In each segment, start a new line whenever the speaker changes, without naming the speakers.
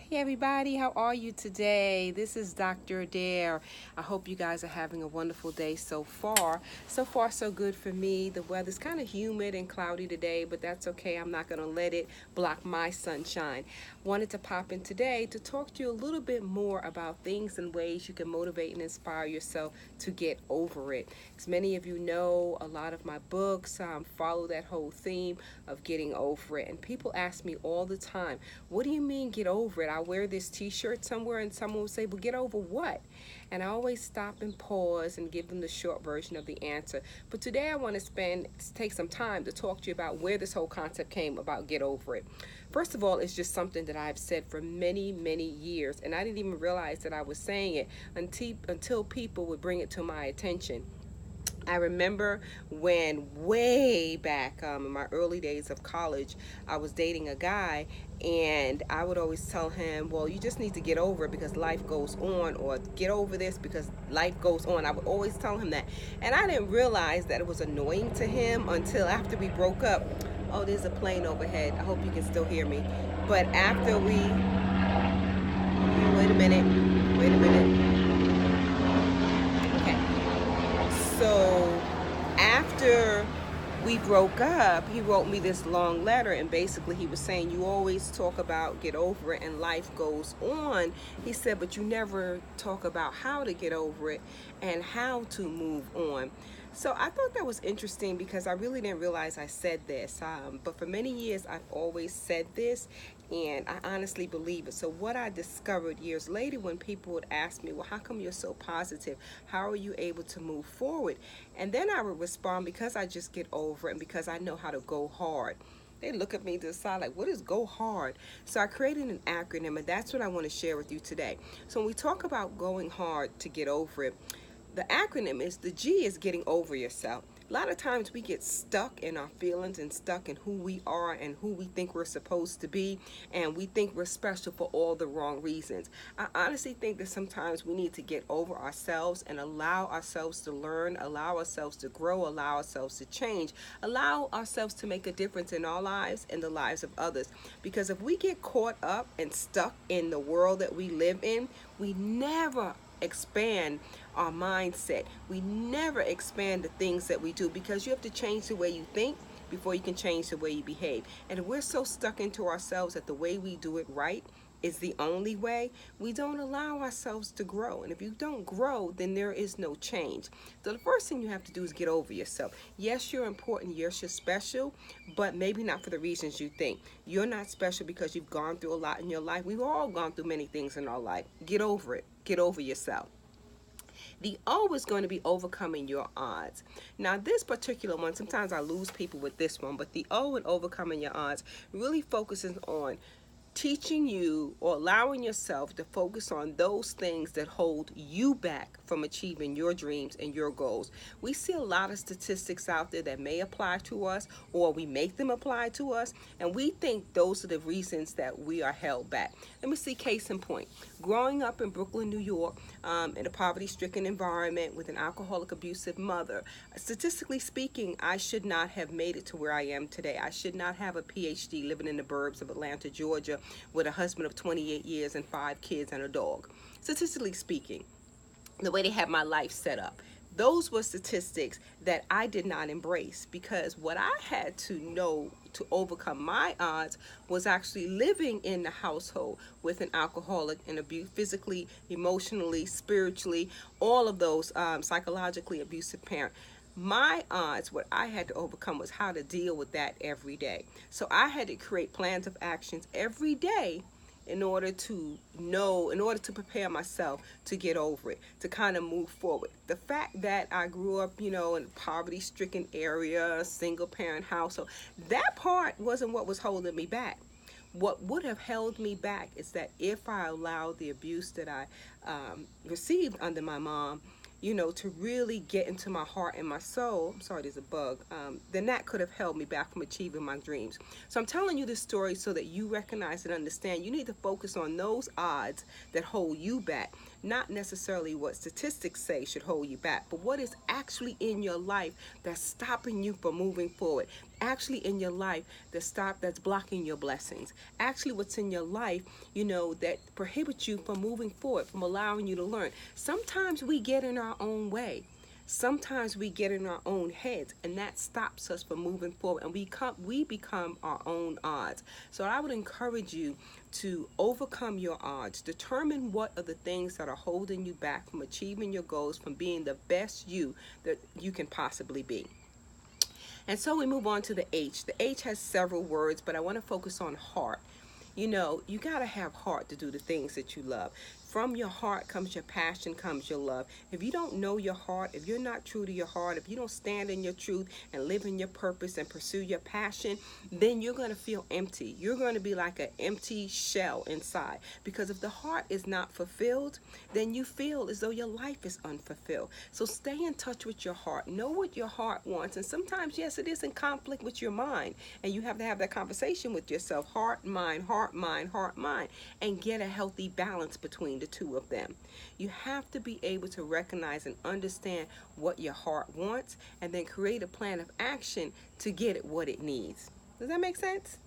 Hey everybody, how are you today? This is Dr. Adair. I hope you guys are having a wonderful day so far. So far, so good for me. The weather's kind of humid and cloudy today, but that's okay. I'm not going to let it block my sunshine. Wanted to pop in today to talk to you a little bit more about things and ways you can motivate and inspire yourself to get over it. As many of you know, a lot of my books follow that whole theme of getting over it. And people ask me all the time, what do you mean get over it? I wear this t-shirt somewhere and someone will say, well, get over what? And I always stop and pause and give them the short version of the answer. But today I want to take some time to talk to you about where this whole concept came about get over it. First of all, it's just something that I've said for many, many years, and I didn't even realize that I was saying it until people would bring it to my attention. I remember when way back in my early days of college, I was dating a guy, and I would always tell him, well, you just need to get over it because life goes on, or get over this because life goes on. I would always tell him that. And I didn't realize that it was annoying to him until after we broke up. Oh, there's a plane overhead. I hope you can still hear me. But after we, wait a minute, wait a minute. Okay. So after we broke up, he wrote me this long letter, and basically he was saying, you always talk about get over it and life goes on. He said, but you never talk about how to get over it and how to move on. So I thought that was interesting because I really didn't realize I said this. But for many years, I've always said this, and I honestly believe it. So what I discovered years later when people would ask me, well, how come you're so positive? How are you able to move forward? And then I would respond, because I just get over it and because I know how to go hard. They look at me to the side like, what is go hard? So I created an acronym, and that's what I want to share with you today. So when we talk about going hard to get over it, the acronym is, the G is getting over yourself. A lot of times we get stuck in our feelings and stuck in who we are and who we think we're supposed to be, and we think we're special for all the wrong reasons. I honestly think that sometimes we need to get over ourselves and allow ourselves to learn, allow ourselves to grow, allow ourselves to change, allow ourselves to make a difference in our lives and the lives of others. Because if we get caught up and stuck in the world that we live in, we never expand our mindset. We never expand the things that we do, because you have to change the way you think before you can change the way you behave. And if we're so stuck into ourselves that the way we do it right is the only way, we don't allow ourselves to grow. And if you don't grow, then there is no change. So the first thing you have to do is get over yourself. Yes, you're important. Yes, you're special, but maybe not for the reasons you think. You're not special because you've gone through a lot in your life. We've all gone through many things in our life. Get over it. Get over yourself. The O is going to be overcoming your odds. Now, this particular one, sometimes I lose people with this one, but the O in overcoming your odds really focuses on teaching you or allowing yourself to focus on those things that hold you back from achieving your dreams and your goals. We see a lot of statistics out there that may apply to us, or we make them apply to us, and we think those are the reasons that we are held back. Let me see, case in point. Growing up in Brooklyn, New York, in a poverty-stricken environment with an alcoholic, abusive mother, statistically speaking, I should not have made it to where I am today. I should not have a PhD living in the burbs of Atlanta, Georgia, with a husband of 28 years and 5 kids and a dog. Statistically speaking, the way they had my life set up, those were statistics that I did not embrace, because what I had to know to overcome my odds was actually living in the household with an alcoholic and physically, emotionally, spiritually, all of those psychologically abusive parent. My odds, what I had to overcome was how to deal with that every day. So I had to create plans of actions every day in order to prepare myself to get over it, to kind of move forward. The fact that I grew up, in a poverty-stricken area, single parent household, that part wasn't what was holding me back. What would have held me back is that if I allowed the abuse that I received under my mom, to really get into my heart and my soul, I'm sorry, there's a bug, then that could have held me back from achieving my dreams. So I'm telling you this story so that you recognize and understand you need to focus on those odds that hold you back, not necessarily what statistics say should hold you back, but what is actually in your life that's stopping you from moving forward. Actually in your life that's blocking your blessings. Actually what's in your life, that prohibits you from moving forward, from allowing you to learn. Sometimes we get in our own way. Sometimes we get in our own heads, and that stops us from moving forward, and we become our own odds. So I would encourage you to overcome your odds. Determine what are the things that are holding you back from achieving your goals, from being the best you that you can possibly be. And so we move on to the H. The H has several words, but I want to focus on heart. You got to have heart to do the things that you love. From your heart comes your passion, comes your love. If you don't know your heart, if you're not true to your heart, if you don't stand in your truth and live in your purpose and pursue your passion, then you're going to feel empty. You're going to be like an empty shell inside. Because if the heart is not fulfilled, then you feel as though your life is unfulfilled. So stay in touch with your heart. Know what your heart wants. And sometimes, yes, it is in conflict with your mind. And you have to have that conversation with yourself. Heart, mind, heart, mind, heart, mind. And get a healthy balance between the two of them. You have to be able to recognize and understand what your heart wants, and then create a plan of action to get it what it needs. Does that make sense?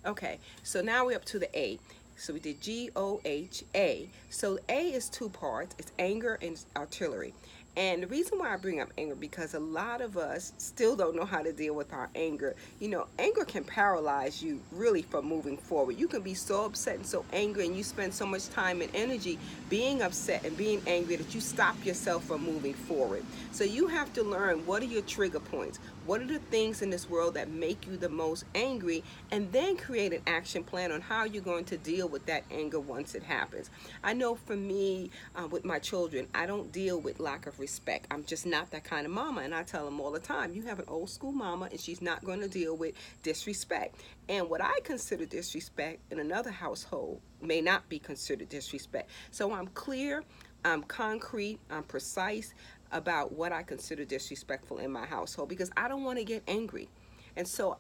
Okay, so now we're up to the A. So we did G.O.H.A. So A is two parts. It's anger and artillery. And the reason why I bring up anger, because a lot of us still don't know how to deal with our anger. Anger can paralyze you really from moving forward. You can be so upset and so angry, and you spend so much time and energy being upset and being angry that you stop yourself from moving forward. So you have to learn, what are your trigger points? What are the things in this world that make you the most angry? And then create an action plan on how you're going to deal with that anger once it happens. I know for me, with my children, I don't deal with lack of respect. I'm just not that kind of mama. And I tell them all the time, you have an old school mama, and she's not going to deal with disrespect. And what I consider disrespect in another household may not be considered disrespect. So I'm clear, I'm concrete, I'm precise about what I consider disrespectful in my household, because I don't want to get angry. And so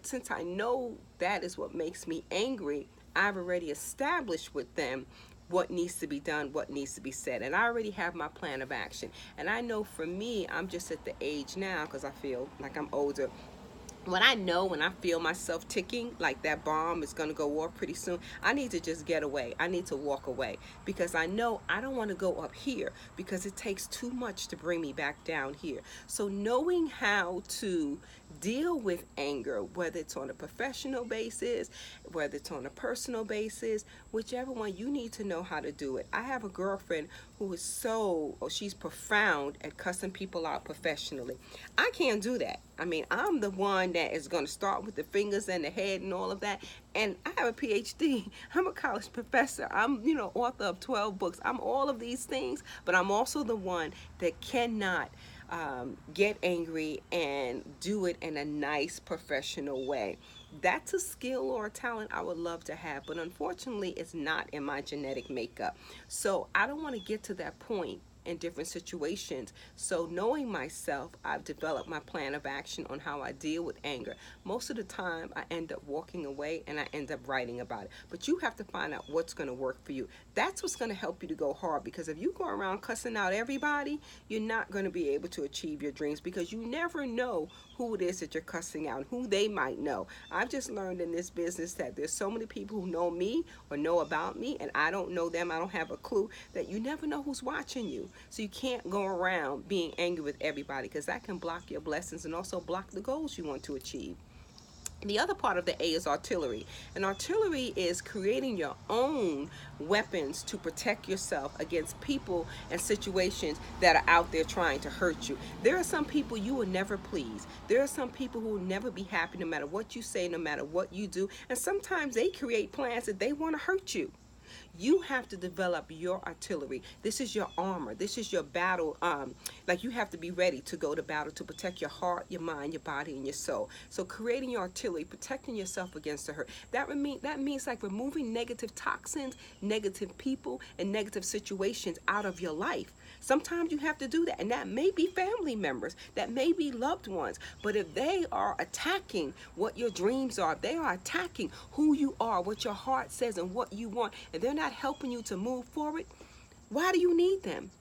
since I know that is what makes me angry, I've already established with them what needs to be done, what needs to be said. And I already have my plan of action. And I know for me, I'm just at the age now, because I feel like I'm older, when I feel myself ticking, like that bomb is going to go off pretty soon, I need to just get away. I need to walk away, because I know I don't want to go up here, because it takes too much to bring me back down here. So knowing how to deal with anger, whether it's on a professional basis, whether it's on a personal basis, whichever one, you need to know how to do it. I have a girlfriend who is she's profound at cussing people out professionally. I can't do that. I mean, I'm the one that is going to start with the fingers and the head and all of that. And I have a PhD. I'm a college professor. I'm, author of 12 books. I'm all of these things, but I'm also the one that cannot get angry and do it in a nice professional way. That's a skill or a talent I would love to have, but unfortunately it's not in my genetic makeup. So I don't want to get to that point in different situations. So knowing myself, I've developed my plan of action on how I deal with anger. Most of the time I end up walking away, and I end up writing about it. But you have to find out what's going to work for you. That's what's going to help you to go hard, because if you go around cussing out everybody, you're not going to be able to achieve your dreams, because you never know who it is that you're cussing out, who they might know. I've just learned in this business that there's so many people who know me or know about me, and I don't know them. I don't have a clue, that you never know who's watching you. So you can't go around being angry with everybody, because that can block your blessings and also block the goals you want to achieve. The other part of the A is artillery. And artillery is creating your own weapons to protect yourself against people and situations that are out there trying to hurt you. There are some people you will never please. There are some people who will never be happy no matter what you say, no matter what you do. And sometimes they create plans that they want to hurt you. You have to develop your artillery. This is your armor. This is your battle. Like, you have to be ready to go to battle to protect your heart, your mind, your body, and your soul. So creating your artillery, protecting yourself against the hurt. That means like removing negative toxins, negative people, and negative situations out of your life. Sometimes you have to do that, and that may be family members, that may be loved ones. But if they are attacking what your dreams are, if they are attacking who you are, what your heart says, and what you want, and they're not helping you to move forward, Why do you need them?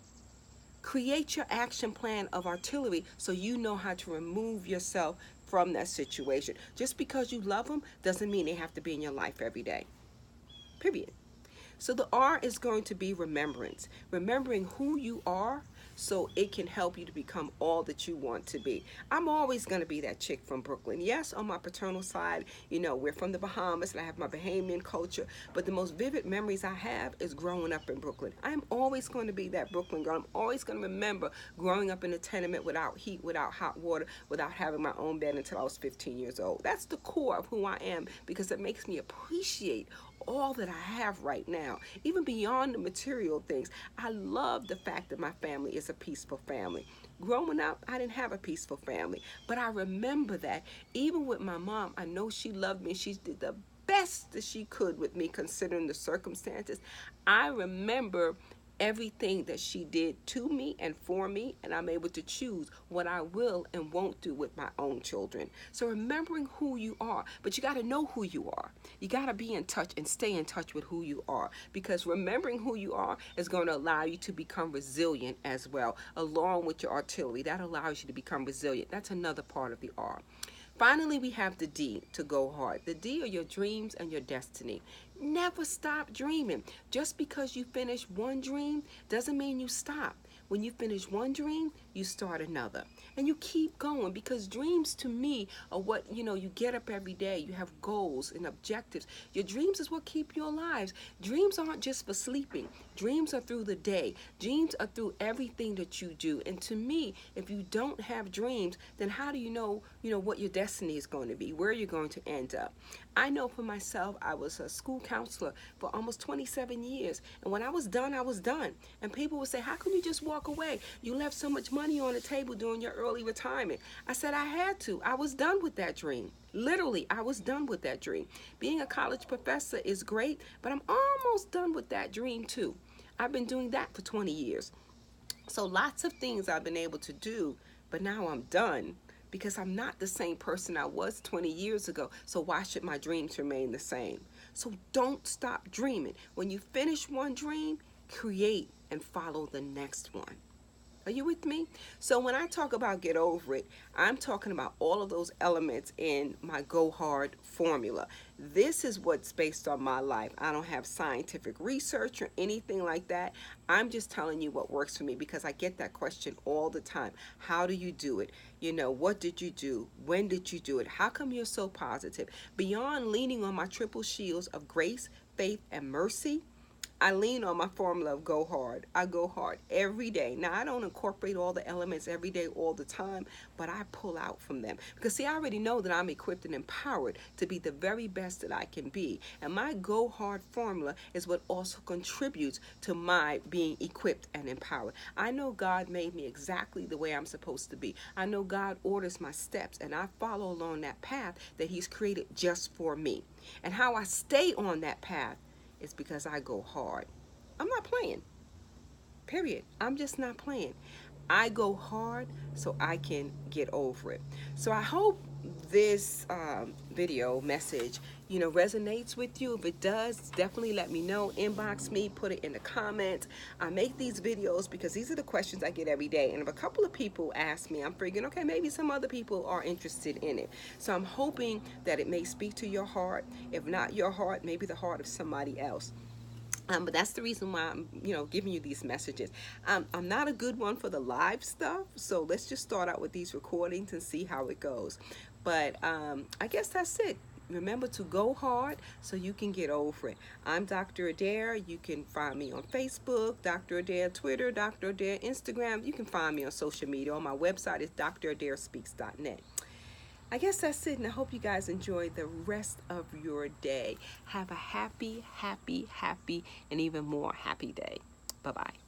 Create your action plan of artillery so you know how to remove yourself from that situation. Just because you love them doesn't mean they have to be in your life every day. Period. So the R is going to be remembrance, remembering who you are so it can help you to become all that you want to be. I'm always going to be that chick from Brooklyn. Yes, on my paternal side, we're from the Bahamas and I have my Bahamian culture, but the most vivid memories I have is growing up in Brooklyn. I'm always going to be that Brooklyn girl. I'm always going to remember growing up in a tenement without heat, without hot water, without having my own bed until I was 15 years old. That's the core of who I am because it makes me appreciate all that I have right now, even beyond the material things. I love the fact that my family is a peaceful family. Growing up, I didn't have a peaceful family, but I remember that even with my mom, I know she loved me. She did the best that she could with me considering the circumstances. I remember everything that she did to me and for me, and I'm able to choose what I will and won't do with my own children. So remembering who you are, but you got to know who you are. You got to be in touch and stay in touch with who you are, because remembering who you are is going to allow you to become resilient as well, along with your artillery. That allows you to become resilient. That's another part of the R. Finally, we have the D, to go hard. The D are your dreams and your destiny. Never stop dreaming. Just because you finish one dream doesn't mean you stop. When you finish one dream, you start another. And you keep going, because dreams to me are what, you get up every day. You have goals and objectives. Your dreams is what keep you alive. Dreams aren't just for sleeping. Dreams are through the day. Dreams are through everything that you do. And to me, if you don't have dreams, then how do you know what your destiny is going to be, where you're going to end up? I know for myself, I was a school counselor for almost 27 years. And when I was done, I was done. And people would say, how can you just walk away? You left so much money on the table during your early retirement. I said I had to. I was done with that dream. Literally, I was done with that dream. Being a college professor is great, but I'm almost done with that dream too. I've been doing that for 20 years. So lots of things I've been able to do, but now I'm done because I'm not the same person I was 20 years ago. So why should my dreams remain the same? So don't stop dreaming. When you finish one dream, create and follow the next one. Are you with me? So when I talk about get over it, I'm talking about all of those elements in my G.O.H.A.R.D formula. This is what's based on my life. I don't have scientific research or anything like that. I'm just telling you what works for me, because I get that question all the time. How do you do it? What did you do? When did you do it? How come you're so positive? Beyond leaning on my triple shields of grace, faith, and mercy, I lean on my formula of go hard. I go hard every day. Now, I don't incorporate all the elements every day, all the time, but I pull out from them. Because, see, I already know that I'm equipped and empowered to be the very best that I can be. And my go hard formula is what also contributes to my being equipped and empowered. I know God made me exactly the way I'm supposed to be. I know God orders my steps, and I follow along that path that He's created just for me. And how I stay on that path is because I go hard. I'm not playing. Period. I'm just not playing. I go hard so I can get over it. So I hope this video message, resonates with you. If it does, definitely let me know. Inbox me, put it in the comments. I make these videos because these are the questions I get every day. And if a couple of people ask me, I'm figuring, okay, maybe some other people are interested in it. So I'm hoping that it may speak to your heart. If not your heart, maybe the heart of somebody else. But that's the reason why I'm, giving you these messages. I'm not a good one for the live stuff, so let's just start out with these recordings and see how it goes. But I guess that's it. Remember to go hard so you can get over it. I'm Dr. Adair. You can find me on Facebook, Dr. Adair Twitter, Dr. Adair Instagram. You can find me on social media. On my website is dradair.speaks.net. I guess that's it, and I hope you guys enjoy the rest of your day. Have a happy, happy, happy, and even more happy day. Bye-bye.